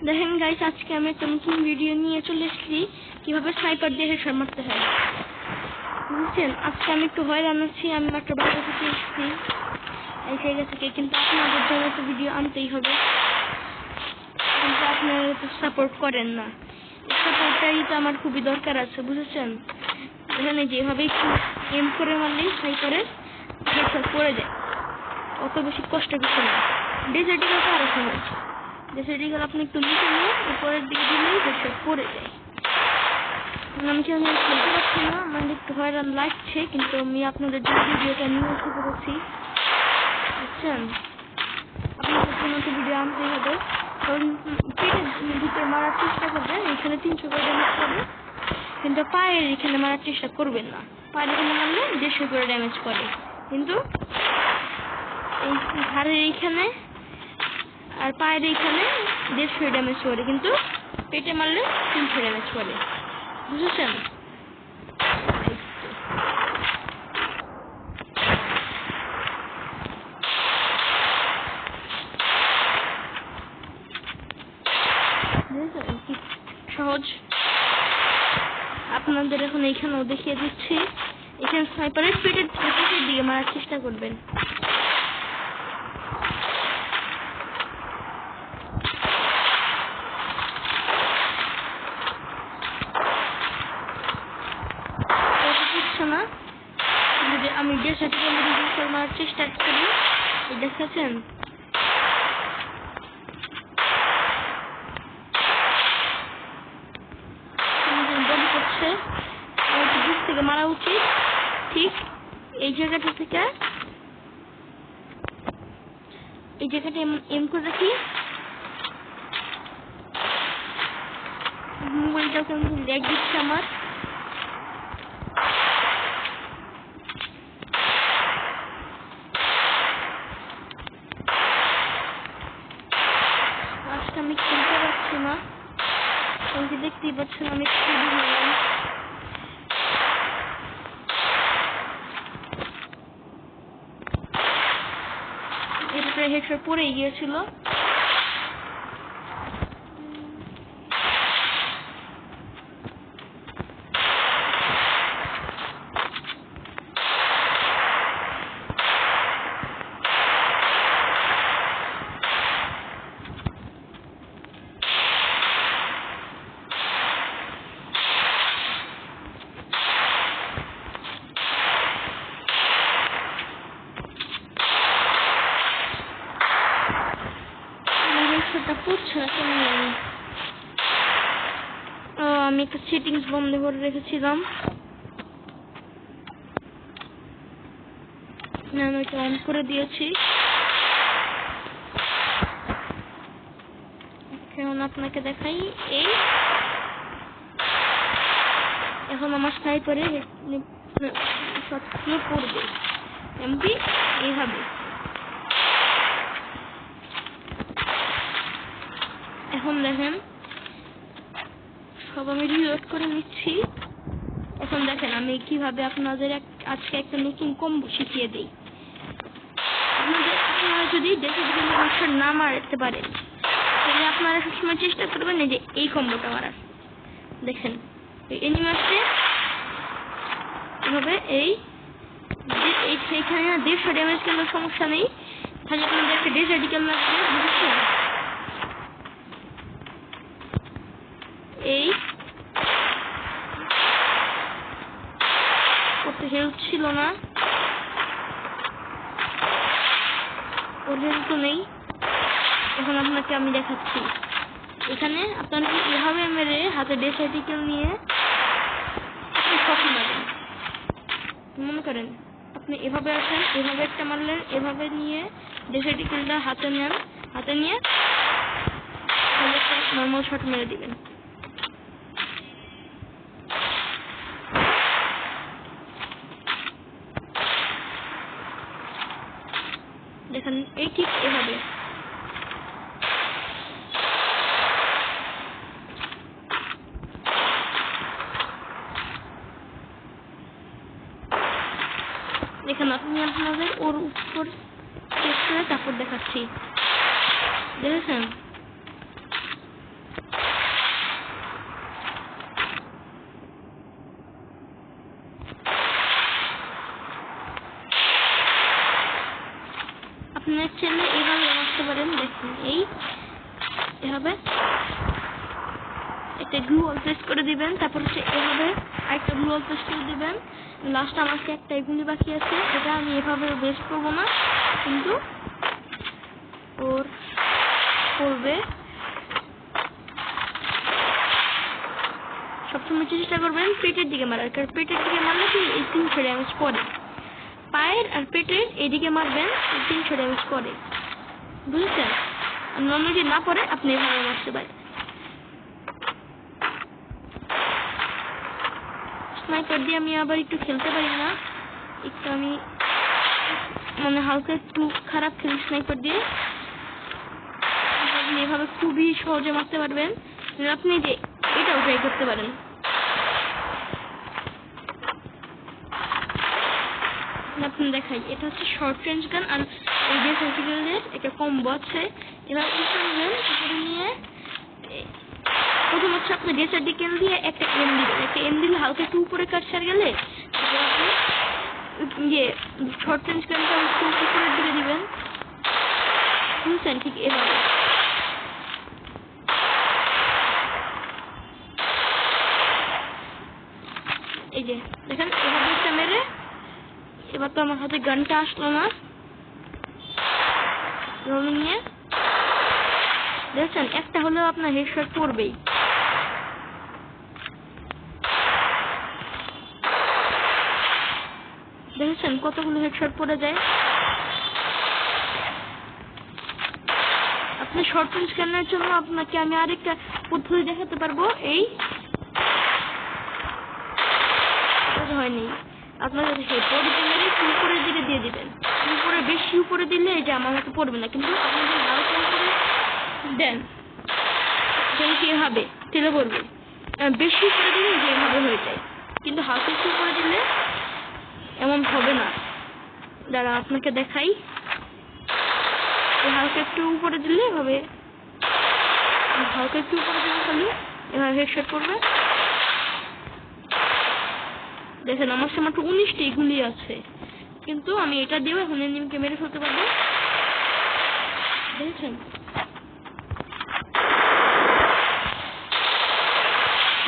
দেখেন গাইস, আজকে আমি একটা নতুন ভিডিও নিয়ে চলে এসেছি কিভাবে স্নাইপার দিয়ে হেডশট মারতে হয়। বুঝছেন, আজকে আমি একটু হয়রান আছি। আমি মাত্র বাসা থেকে এসেছি এই জায়গা থেকে, কিন্তু আপনাদের জন্য তো ভিডিও আনতেই হবে। কিন্তু আপনারা তো সাপোর্ট করেন না, সাপোর্টটাই তো আমার খুবই দরকার আছে, বুঝেছেন। এখানে যেভাবে একটু এম করে মারলেই স্নাইপারের হেডশট পড়ে যায়, অত বেশি কষ্ট কিছু না। ডেজার্টিকাল তো আরো সহজ। ডেজার্টিকাল আপনি একটু নিচে নিয়ে উপরের দিকে দিলেই হেডশট পড়ে যায়। আমি কি আমি খেলতে পারছি না, আমার একটু হয়রান লাগছে, কিন্তু আমি আপনাদের জন্য ভিডিওটা নিয়ে এসে করেছি, বুঝছেন। আপনাদের জন্য তো ভিডিও আনতেই হবে, কারণ পেটের ভিতরে মারার চেষ্টা করবেন, এখানে 300 করে ড্যামেজ করে, কিন্তু পায়ের এখানে মারার চেষ্টা করবেন না। পায়ের এখানে মারলে 150 করে ড্যামেজ করে, কিন্তু এই ঘাড়ের এইখানে আর পায়ের এইখানে 150 ড্যামেজ করে, কিন্তু পেটে মারলে 300 ড্যামেজ করে, বুঝেছেন। কি সহজ। আপনাদের এখন এইখানেও দেখিয়ে দিচ্ছি। এখানে স্নাইপারের পেটের দিকে মারার চেষ্টা করবেন। না, যদি আমি মারার চেষ্টা করি, দেখেছেন করছে, দিক থেকে মারা উচিত। ঠিক এই জায়গাটা থেকে, এই জায়গাটা এম করে রাখি। মোবাইলটাও কেমন ল্যাগ দিচ্ছে আমার। আজকে আমি খেলতে পারছি না, আমি দেখতেই পাচ্ছেন আমি খুবই হলাম। এটা হেডশট পড়েই গিয়েছিল। আমি একটা সেটিংস বন্ধ করে রেখেছিলাম, আমি এটা অন করে দিয়েছি। এখন আপনাকে দেখাই, এই এখন আমার স্নাইপারে শটগুলো পড়বে এমপি এইভাবে। এখন দেখেন, সব আমি রিলোড করে নিচ্ছি। এখন দেখেন আমি কিভাবে আপনাদের আজকে একটা নতুন কম্বো শিখিয়ে দিই। আপনারা যদি হেডশট না মারতে পারেন, তাহলে আপনারা সবসময় চেষ্টা করবেন যে এই কম্বোটা মারার। দেখেন এনিমি আসছে এভাবে, সেইখানে 150 ড্যামেজ কিন্তু সমস্যা নেই, তাহলে আপনাদের একটা ডেজার্টিক্যাল লাগবে, বুঝেছেন। এই করতে হেল্প ছিল না, ওর হেল্প নেই। এখন আপনাকে আমি দেখাচ্ছি, এখানে আপনারা এভাবে মেরে হাতে ডেজার্টিক্যাল নিয়ে আপনি শট মারেন। মনে করেন আপনি এভাবে আসেন, এভাবে একটা মারলেন, এভাবে নিয়ে ডেজার্টিক্যালটা হাতে নেন, হাতে নিয়ে একটা নর্মাল শট মেরে দিবেন। দেখেন এই ঠিক এভাবে। দেখেন আপনি আপনাদের ওর উপর চেক করে তারপর দেখাচ্ছি, দেখেছেন। দেখুন এভাবে একটা গ্লু ওয়াল পেস্ট করে দিবেন, তারপর হচ্ছে এভাবে আরেকটা গ্লু ওয়াল পেস্ট করে দিবেন। লাস্ট আমার একটা এগুলি বাকি আছে, এটা আমি এভাবে বেস্ট করবো না, কিন্তু ওর করবে। সবসময় চেষ্টা করবেন পেটের দিকে মারার, কারণ পেটের দিকে মারলে কি এই 300 ড্যামেজ করে। পায়ের আর পেটের এইদিকে মারবেন, 300 ড্যামেজ করে, বুঝেছেন? অন্য যদি না পড়ে আপনি এভাবে মারতে পারেন। স্নাইপার দিয়ে আমি আবার একটু খেলতে পারি না, একটু আমি মানে হালকা একটু খারাপ খেলি স্নাইপার দিয়ে। আপনি এভাবে খুবই সহজে মারতে পারবেন। আপনি যে এটাও ট্রাই করতে পারেন। আপনি দেখাই, এটা হচ্ছে শর্ট রেঞ্জ গান আর এই যে সার্টিফিকেটের একটা কম্বো আছে। এবার নেবেন, উপরে নিয়ে প্রথম হচ্ছে আপনি ডেসার্টিকেল দিয়ে একটা এম দিবেন, একটা এম দিলে হালকা একটু উপরে কাটছাড় গেলে আপনি ইয়ে শর্ট রেঞ্জ গানটা একটু উপরের দিকে দিবেন, বুঝছেন? ঠিক এভাবে এই যে দেখেন, এভাবে একটা মেরে, এবার তো আমার হাতে গানটা আসলো না, নিয়ে দেখছেন একটা হলেও আপনার হেডশট পড়বেই। দেখেছেন কতগুলো হেডশট পড়ে যায়। আপনি শর্ট রেঞ্জ গানের জন্য আপনাকে আমি আরেকটা পদ্ধতি দেখাতে পারবো। এই হয়নি, আপনার বডিতে মেরে উপরের দিকে দিয়ে দিবেন, উপরে বেশি উপরে দিলে এটা আমার হাতে পড়বে না, কিন্তু আপনি যদি হালকা উপরে দেন তাহলে কি হবে, তেলে পড়বে। বেশি উপরে দিলে যেভাবে হয়ে যায়, কিন্তু হালকা একটু উপরে দিলে এমন হবে না। দাঁড়া আপনাকে দেখাই, হালকা একটু উপরে দিলে এভাবে, হালকা একটু উপরে দিলে খালি এভাবে হেডশট করবে। দেখেন আমার সামনে 19টি গুলি আছে, কিন্তু আমি এটা দিয়েও এখন এনিমিকে মেরে ফেলতে পারবো। দেখেছেন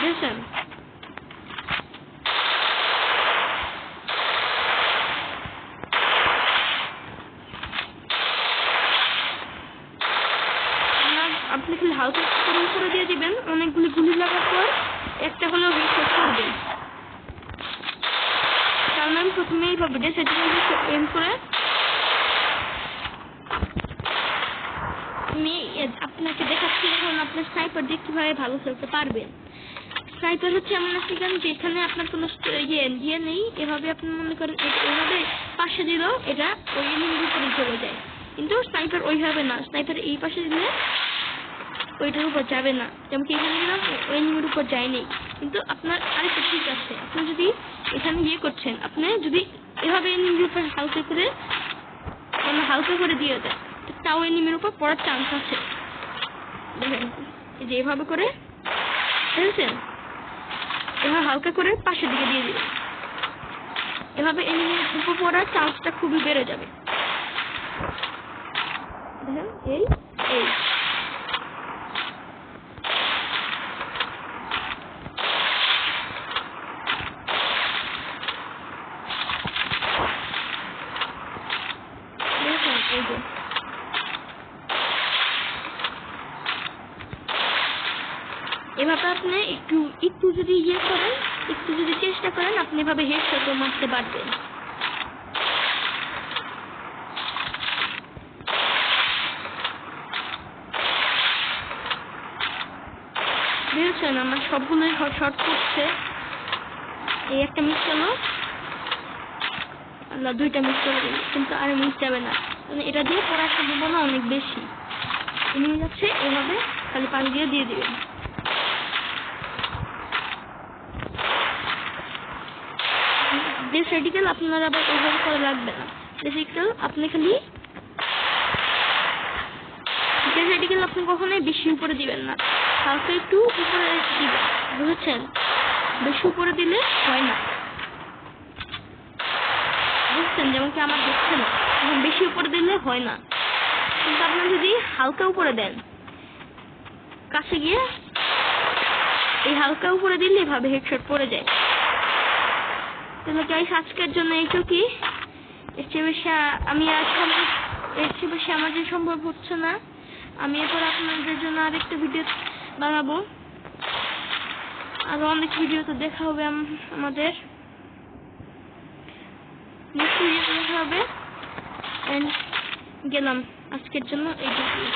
দেখেছেন আপনি খালি হালকা উপরে দিয়ে দিবেন, অনেকগুলি গুলি লাগার পর একটা হলেও হেডশট করবেন। কারণ আমি প্রথমে এইভাবে এম করে আমি আপনাকে দেখাচ্ছি এখন আপনার স্নাইপার দিয়ে কিভাবে ভালো খেলতে পারবেন। স্নাইপার হচ্ছে এমন একটা গান যেখানে আপনার কোনো ইয়ে নেই, এভাবে আপনি মনে করেন এভাবে পাশে দিল এটা ওই এনিমির উপরে চলে যায়, কিন্তু স্নাইপার ওইভাবে না, স্নাইপার এই পাশে দিলে ওইটার উপর যাবে না, যেমন কি এখানে গেলাম ওই এনিমির উপর যায়নি। কিন্তু আপনার আরেকটা ঠিক আছে, আপনি যদি এখানে ইয়ে করছেন, আপনি যদি এভাবে এনিমির উপর হালকা করে হালকা করে দিয়ে দেন, তাও এনিমির উপর পড়ার চান্স আছে। দেখেন এই যে এভাবে করে বুঝেছেন, এভাবে হালকা করে পাশের দিকে দিয়ে দিবেন, এভাবে এনিমির উপর পড়ার চান্সটা খুবই বেড়ে যাবে। দেখেন এই এই এভাবে আপনি একটু যদি ইয়ে করেন, একটু যদি চেষ্টা করেন, আপনি এভাবে হেডশটও মারতে পারবেন। বুঝেছেন আমার সবগুলোই শর্ট করছে, এই একটা মিস করলো, আল্লাহ দুইটা মিস করে দিল, কিন্তু আর মিস যাবে না, এটা দিয়ে পড়ার সম্ভাবনা অনেক বেশি। এনিমি যাচ্ছে এভাবে খালি পানি দিয়ে দিবেন। ডেসার্টিকেল আপনার আবার ওইভাবে করা লাগবে না, ডেসার্টিকেল আপনি খালি ডেসার্টিকেল আপনি কখনোই বেশি উপরে দিবেন না, হালকা একটু উপরে দিবেন, বুঝেছেন? বেশি উপরে দিলে হয় না, বুঝছেন? যেমন কি আমার হচ্ছে না, এখন বেশি উপরে দিলে হয় না, কিন্তু আপনারা যদি হালকা উপরে দেন, কাছে গিয়ে এই হালকা উপরে দিলে এভাবে হেডশট পড়ে যায়। তাহলে গাইস আজকের জন্য এইটুকুই। এর চেয়ে বেশি আমার যে সম্ভব হচ্ছে না। আমি এরপর আপনাদের জন্য আরেকটা ভিডিও বানাবো, আরো অনেক ভিডিও তো দেখা হবে আমাদের, নেক্সট ভিডিও দেখা হবে। গেলাম আজকের জন্য এইটুকুই।